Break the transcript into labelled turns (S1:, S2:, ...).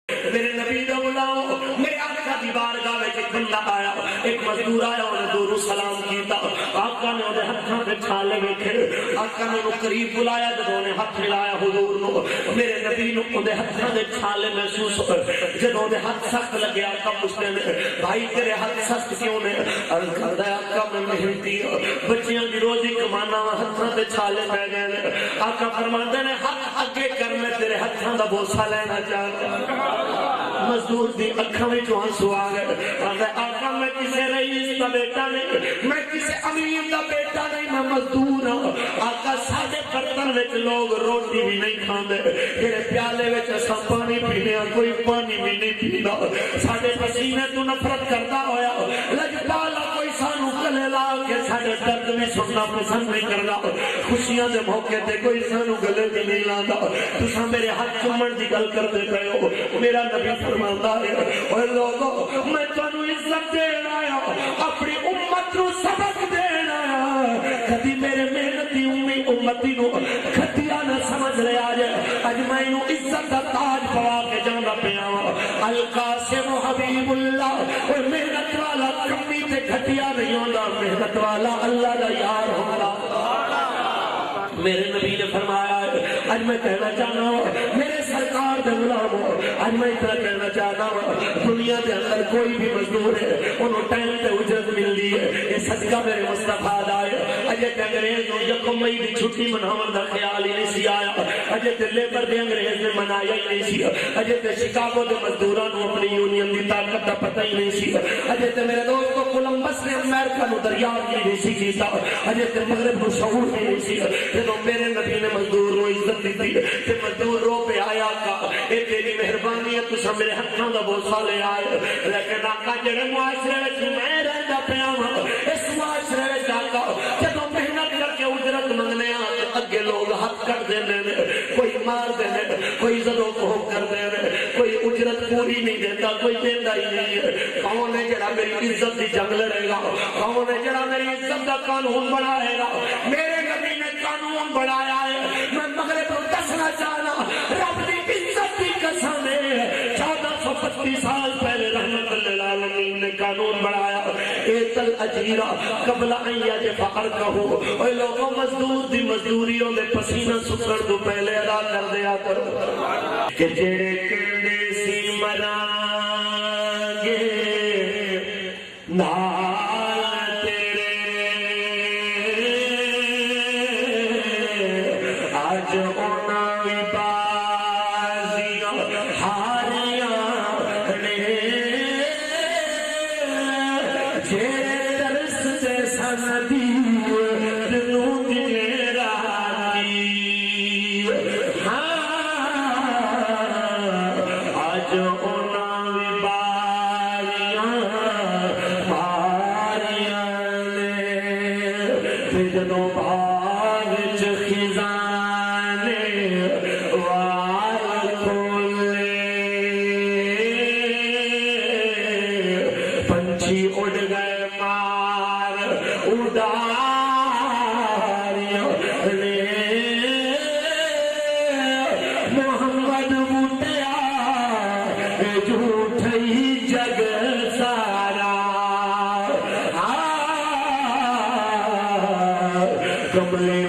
S1: میرے نبی دا غلام میرے آقا دی بارگاہ وچ ایک بندہ آیا، ایک مزدور آیا، انہیں دور سلام کیتا، آقا نے انہیں ہتھاں تے چھالے ویکھے، آقا نے انہوں قریب بلایا، جدوں نے ہاتھ ملایا حضور نو، میرے نبی نو انہیں ہتھاں تے چھالے محسوس ہوئے، جدوں انہیں ہاتھ سخت لگے، آقا پوچھتے ہیں بھائی تیرے ہاتھ سخت کیوں نے؟ عرض کردا ہے آقا میں محنتی ہوں، بچیاں دی روزی کمانا وا، ہتھاں تے چھالے پے گئے نے، آقا فرماندے نے ہاتھ اگے کر میں تیرے ہتھاں دا بوسہ لینا چاہتا۔ مزدور دی اکھاں وچ آنسو آ گئے، آندا آقا میں کسے رئیس دا بیٹا نہیں، میں کسے امیر دا بیٹا نہیں، میں مزدور ہوں۔ آقا ساڈے برتن وچ لوگ روٹی بھی نہیں کھاندے، تیرے پیالے وچ اساں پانی پینے ہاں، کوئی پانی بھی نہیں پیندا، ساڈے پسینے تو نفرت کردا ہویا لجپالا کوئی سانو گلے لا کے ساڈے درد میں سننا پسند نہیں کردا، خوشیاں دے موقع تے کوئی سانو گلے بھی نہیں لاندا، تساں میرے ہاتھ چومن دی گل کردے پئے ہو۔ میرا نبی فرماتا ہے اے لوگو میں تانوں عزت دینا آیا، اپنی امت نو سبق دینا آیا، کبھی میرے محنتی امتی نو کھٹیا نہ سمجھ لے آج، اج میں انہوں عزت دا تاج پوا کے جانا پیا القاسم حبیب اللہ، اور محنت والا کمی تے کھٹیا نہیں ہوندا، محنت والا اللہ دا یار ہوندا۔ میرے نبی نے فرمایا اج میں کہنا چاہنا ہوں میرے سرکار دے غلامو، اج میں اتنا کہنا چاہتا ہوں دنیا دے اندر کوئی بھی مزدور ہے انہوں ٹائم تے اجرت ملدی ہے، یہ صدقہ میرے مصطفیٰ دا ہے۔ اجے تے انگریز نو یکم مئی دی چھٹی مناون دا خیال ہی نہیں سی آیا، اجے تے لیبر دے انگریز نے منایا ہی نہیں سی، اجے تے شکاگو دے مزدوراں نو اپنی یونین دی طاقت دا پتہ ہی نہیں سی، اجے تے میرے دوستو کولمبس نے امریکہ نو دریافت ہی نہیں سی کیتا، اجے تے مغرب نو شعور ہی نہیں سی۔ جدوں میرے نبی نے مزدور نو عزت دیتی تے مزدور رو پہ آیا آقا اے تیری مہربانی ہے تساں میرے ہتھاں دا بوسہ لے آئے، لیکن آقا جڑے معاشرے وچ میں رہندا پیا ہاں اس معاشرے وچ آقا جدوں محنت کر کے اجرت منگنے آ اگے لوگ ہاتھ کٹ دیندے نے، کوئی مار دیندے، کوئی زدوں کو کر دیندے، کوئی اجرت پوری نہیں دیتا، کوئی دیندا ہی نہیں ہے۔ کون ہے جڑا میری عزت دی جنگ لڑے گا؟ کون ہے جڑا میری عزت دا قانون بنائے گا؟ میرے نبی نے قانون بنایا ہے، میں مغرب کو دسنا چاہنا رب دی عزت دی قسم ہے 1435 سال پہلے رحمت للعالمین نے قانون بنایا ایت الاجیرہ قبل ان یجف عرقہ، اے لوگوں مزدور دی مزدوریوں دے پسینہ سکڑ تو پہلے ادا کر دیا کرو کہ جڑے کہندے سی مران گے نال تیرے آج انہاں وی بازیاں ہاریاں نے، جڑے درس تے سندی نوں دے راتی، ہاں آج انہاں وی بازیاں ہاریاں نے، تے جدوں باغ وچ خزانے وار کھولے پنچھی اڑ گئے مار اڈاریاں نے، محمد بوٹیا جھوٹ ہی جگ سارا، کملی